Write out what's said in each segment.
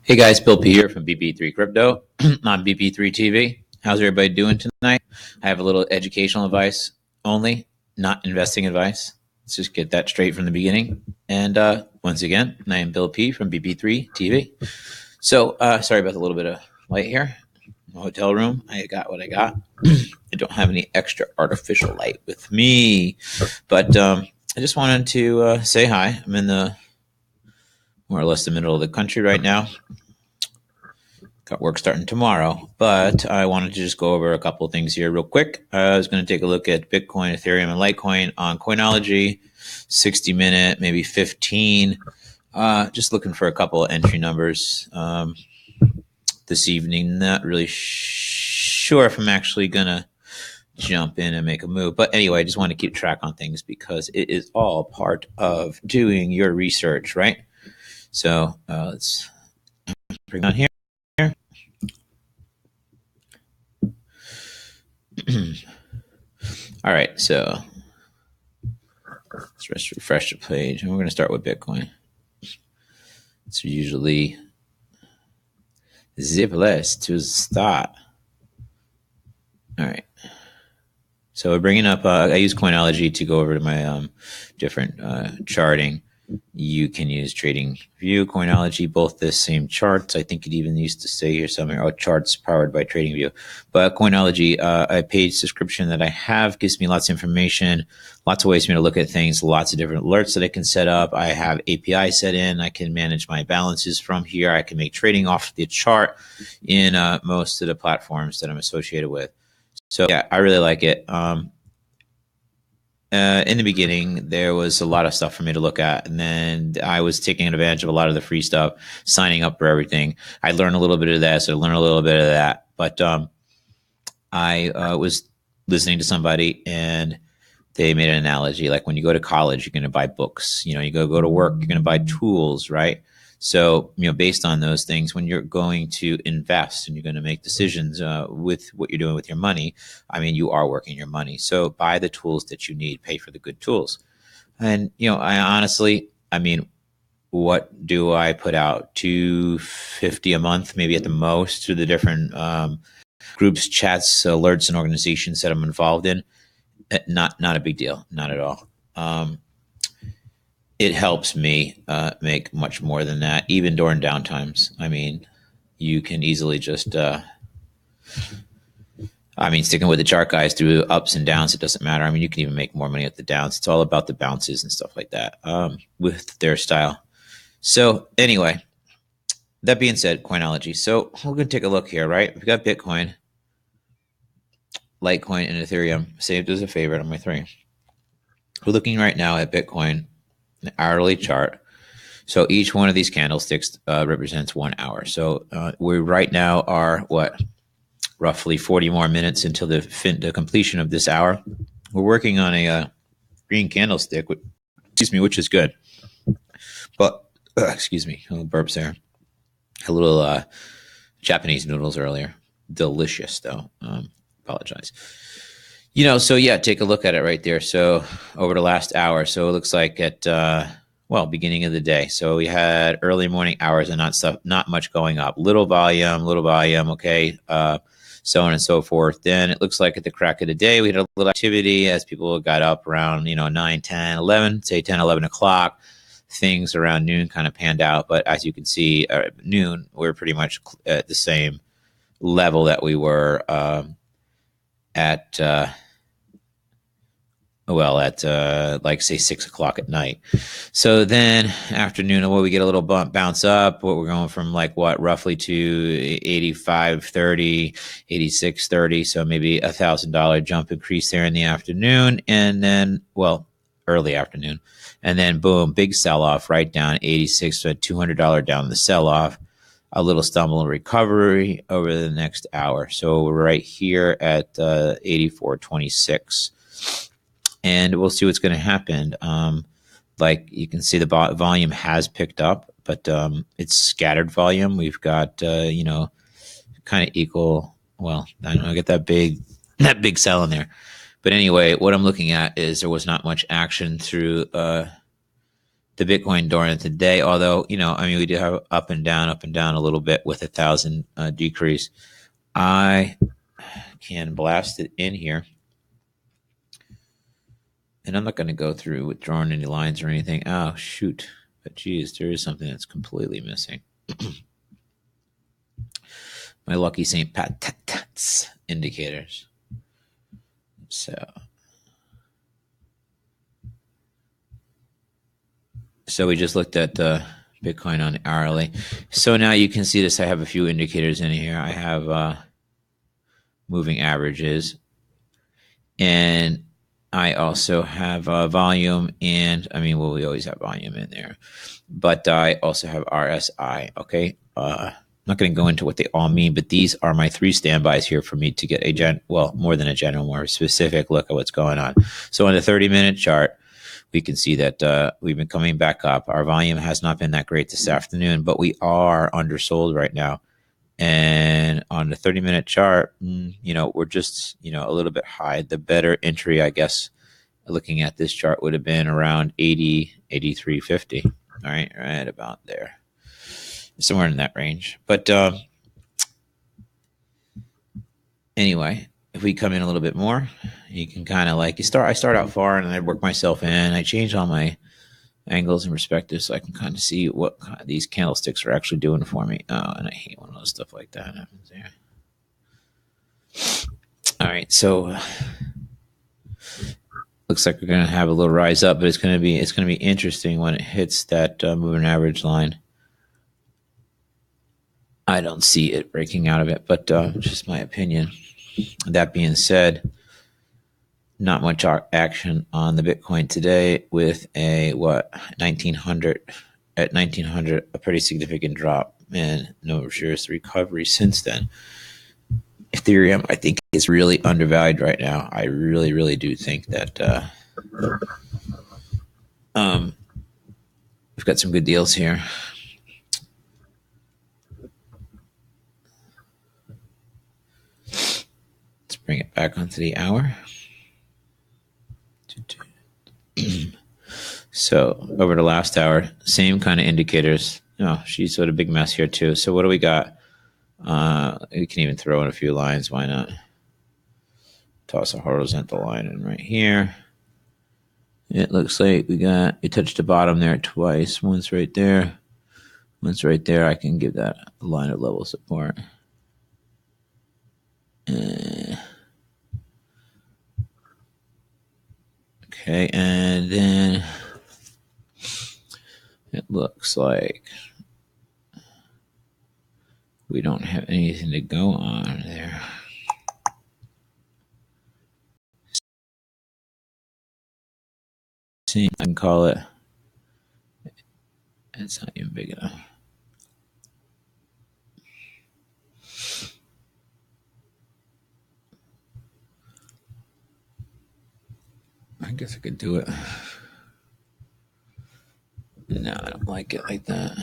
Hey guys, Bill P here from BP3 Crypto on BP3TV. How's everybody doing tonight? I have a little educational advice only, not investing advice. Let's just get that straight from the beginning. And once again, I am Bill P from BP3TV. So sorry about the little bit of light here. In the hotel room, I got what I got. I don't have any extra artificial light with me, but I just wanted to say hi. I'm in the more or less the middle of the country right now. Got work starting tomorrow, but I wanted to just go over a couple of things here real quick. I was going to take a look at Bitcoin, Ethereum, and Litecoin on Coinigy, 60-minute, maybe 15. Just looking for a couple of entry numbers this evening. Not really sure if I'm actually going to jump in and make a move. But anyway, I just want to keep track on things because it is all part of doing your research, right? So let's bring on here. All right, so let's just refresh the page, and we're going to start with Bitcoin. It's usually zipless to start. All right, so we're bringing up. I use Coinigy to go over to my different charting. You can use TradingView, Coinigy, both the same charts. I think it even used to say here somewhere, charts powered by TradingView. But Coinigy, a paid subscription that I have gives me lots of information, lots of ways for me to look at things, lots of different alerts that I can set up. I have API set in. I can manage my balances from here. I can make trading off the chart in most of the platforms that I'm associated with. So yeah, I really like it. In the beginning, there was a lot of stuff for me to look at, and then I was taking advantage of a lot of the free stuff, signing up for everything. I learned a little bit of this, I learned a little bit of that, but I was listening to somebody, and they made an analogy, like when you go to college, you're going to buy books. You go to work, you're going to buy tools, right? So, based on those things, when you're going to invest and you're going to make decisions with what you're doing with your money, you are working your money. So buy the tools that you need, pay for the good tools. And, I honestly, what do I put out? $250 a month, maybe at the most, through the different groups, chats, alerts, and organizations that I'm involved in. Not a big deal, not at all. It helps me make much more than that, even during downtimes. You can easily just, sticking with the chart guys through ups and downs, it doesn't matter. You can even make more money at the downs. It's all about the bounces and stuff like that with their style. So anyway, that being said, Coinigy. So we're going to take a look here, right? We've got Bitcoin, Litecoin, and Ethereum saved as a favorite on my three. We're looking right now at Bitcoin, an hourly chart. So each one of these candlesticks represents 1 hour. So we right now are roughly 40 more minutes until the completion of this hour. We're working on a green candlestick, which is good. But excuse me, a little burps there. A little Japanese noodles earlier, delicious though. Apologize. So yeah, take a look at it right there. So over the last hour, so it looks like at beginning of the day. So we had early morning hours and not much going up. Little volume, okay, so on and so forth. Then it looks like at the crack of the day, we had a little activity as people got up around 9, 10, 11, say 10, 11 o'clock. Things around noon kind of panned out, but as you can see, at noon we're pretty much at the same level that we were at say 6 o'clock at night. So then afternoon, we get a little bounce up. We're going from roughly to 85.30, 86.30. So maybe $1,000 jump increase there in the afternoon, and then early afternoon, and then boom, big sell off right down 86 to $200 down the sell off. A little stumble and recovery over the next hour. So we're right here at 84.26. And we'll see what's going to happen. You can see the volume has picked up, but it's scattered volume. We've got, kind of equal. I don't know, I get that big sell in there. But anyway, what I'm looking at is there was not much action through the Bitcoin during the day. Although, I mean, we did have up and down a little bit with 1,000 decrease. I can blast it in here. And I'm not going to go through withdrawing any lines or anything. Oh, shoot. But geez, there is something that's completely missing. My lucky St. Pat's indicators. So we just looked at Bitcoin on the hourly. So now you can see this. I have a few indicators in here. I have moving averages. And I also have volume. And I mean, well, we always have volume in there. But I also have RSI. Okay. I'm not going to go into what they all mean, but these are my 3 standbys here for me to get more than a general, more specific look at what's going on. So on the 30-minute chart, we can see that we've been coming back up. Our volume has not been that great this afternoon, but we are undersold right now. And on the 30-minute chart, we're just, a little bit high. The better entry, I guess, looking at this chart would have been around 80, 83.50. All right about there. Somewhere in that range. But anyway, if we come in a little bit more, you can kind of I start out far and I work myself in. I change all my angles and perspectives so I can kind of see what these candlesticks are actually doing for me. Oh, and I hate when those stuff like that happens there. All right, so looks like we're going to have a little rise up, but it's going to be interesting when it hits that moving average line. I don't see it breaking out of it, but just my opinion. That being said, not much action on the Bitcoin today with a 1900 at 1900, a pretty significant drop and no serious recovery since then. Ethereum, I think, is really undervalued right now. I really, really do think that we've got some good deals here. Let's bring it back onto the hour. So over the last hour, same kind of indicators. Oh, she's sort of big mess here too. So what do we got? We can even throw in a few lines. Why not? Toss a horizontal line in right here. It looks like we touched the bottom there twice. Once right there. Once right there. I can give that a line of level support. Okay, and then it looks like we don't have anything to go on there. See, I can call it. It's not even big enough. I guess I could do it. No, I don't like it like that.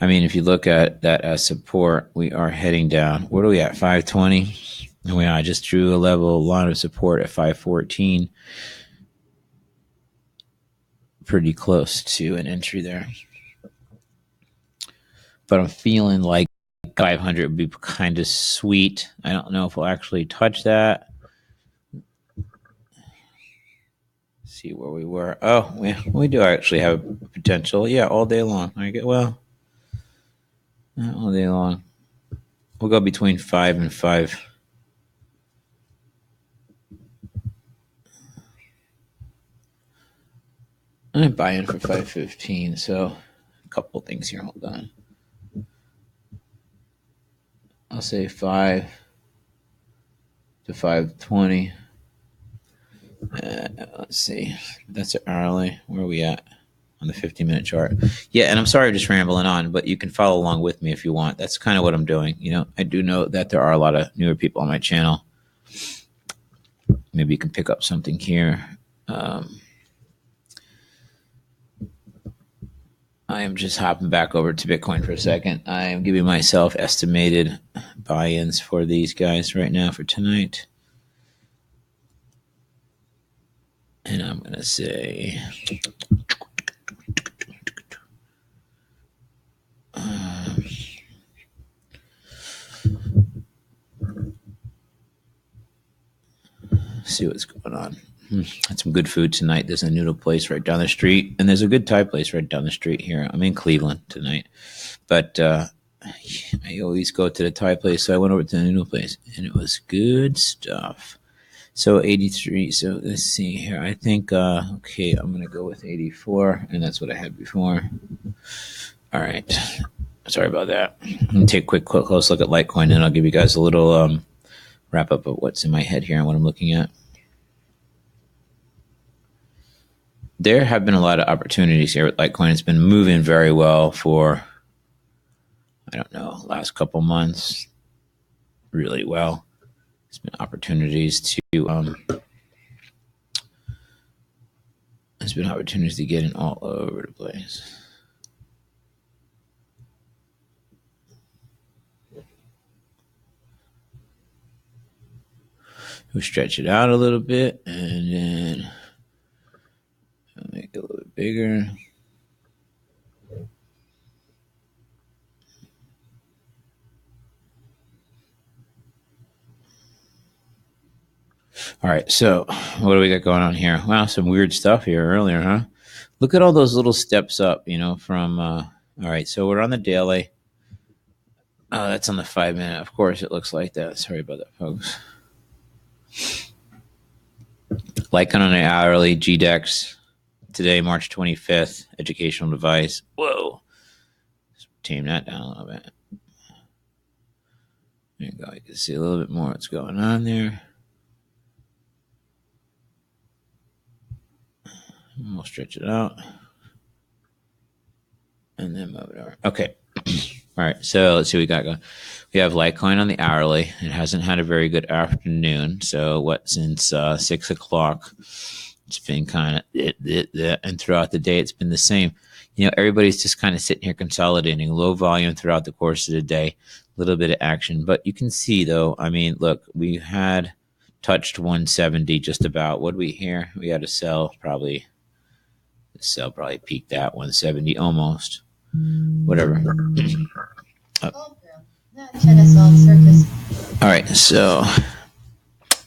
I mean, if you look at that as support, we are heading down. What are we at? 520? And I just drew a line of support at 514. Pretty close to an entry there. But I'm feeling like 500 would be kind of sweet. I don't know if we'll actually touch that. See where we were. Oh, we do actually have potential. Yeah, all day long. Not all day long. We'll go between 5 and 5. I'm buying for 515. So a couple things here. Hold on. I'll say 5 to 520. Let's see. That's an hourly. Where are we at on the 50-minute chart? Yeah, and I'm sorry just rambling on, but you can follow along with me if you want. That's kind of what I'm doing. I do know that there are a lot of newer people on my channel. Maybe you can pick up something here. I am just hopping back over to Bitcoin for a second. I am giving myself estimated buy-ins for these guys right now for tonight. And I'm going to say, see what's going on. Had some good food tonight. There's a noodle place right down the street, and there's a good Thai place right down the street here. I'm in Cleveland tonight, but I always go to the Thai place, so I went over to the noodle place, and it was good stuff. So 83. So let's see here. I think okay, I'm gonna go with 84, and that's what I had before. All right. Sorry about that. I'm gonna take a quick close look at Litecoin, and I'll give you guys a little wrap up of what's in my head here and what I'm looking at. There have been a lot of opportunities here with Litecoin. It's been moving very well for, I don't know, last couple months, really well. There's been opportunities to get in all over the place. We'll stretch it out a little bit, and then I'll make it a little bit bigger. All right, so what do we got going on here? Wow, some weird stuff here earlier, huh? Look at all those little steps up, from, all right, so we're on the daily. Oh, that's on the 5 minute. Of course, it looks like that. Sorry about that, folks. Litecoin on the hourly, GDAX. Today, March 25th, educational device. Whoa. Let's tame that down a little bit. There you go. You can see a little bit more what's going on there. We'll stretch it out. And then move it over. Okay. All right. So let's see what we got going. We have Litecoin on the hourly. It hasn't had a very good afternoon. So since 6 o'clock, it's been kind of and throughout the day, it's been the same. Everybody's just kind of sitting here consolidating, low volume throughout the course of the day, a little bit of action. But you can see, though, look, we had touched 170 just about. What did we hear? We had a sell probably. The sell probably peaked at 170 almost. Whatever. All right, so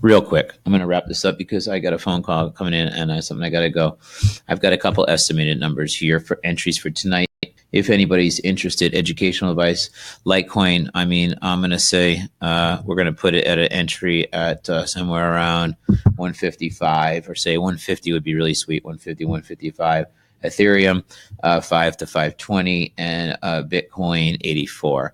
real quick, I'm going to wrap this up because I got a phone call coming in and I have something I got to go. I've got a couple estimated numbers here for entries for tonight. If anybody's interested, educational advice, Litecoin, I'm going to say we're going to put it at an entry at somewhere around 155, or say 150 would be really sweet, 150, 155. Ethereum, 5 to 520, and Bitcoin, 84.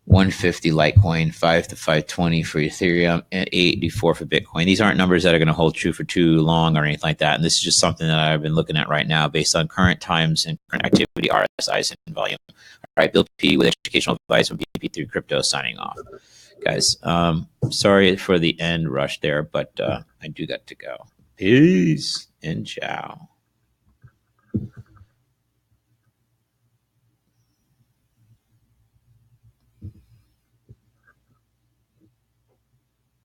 150 Litecoin, 5 to 520 for Ethereum, and 84 for Bitcoin. These aren't numbers that are going to hold true for too long or anything like that. And this is just something that I've been looking at right now based on current times and current activity, RSIs, and volume. All right, Bill P with educational advice from BP3 Crypto signing off. Guys, sorry for the end rush there, but I do got to go. Peace and ciao.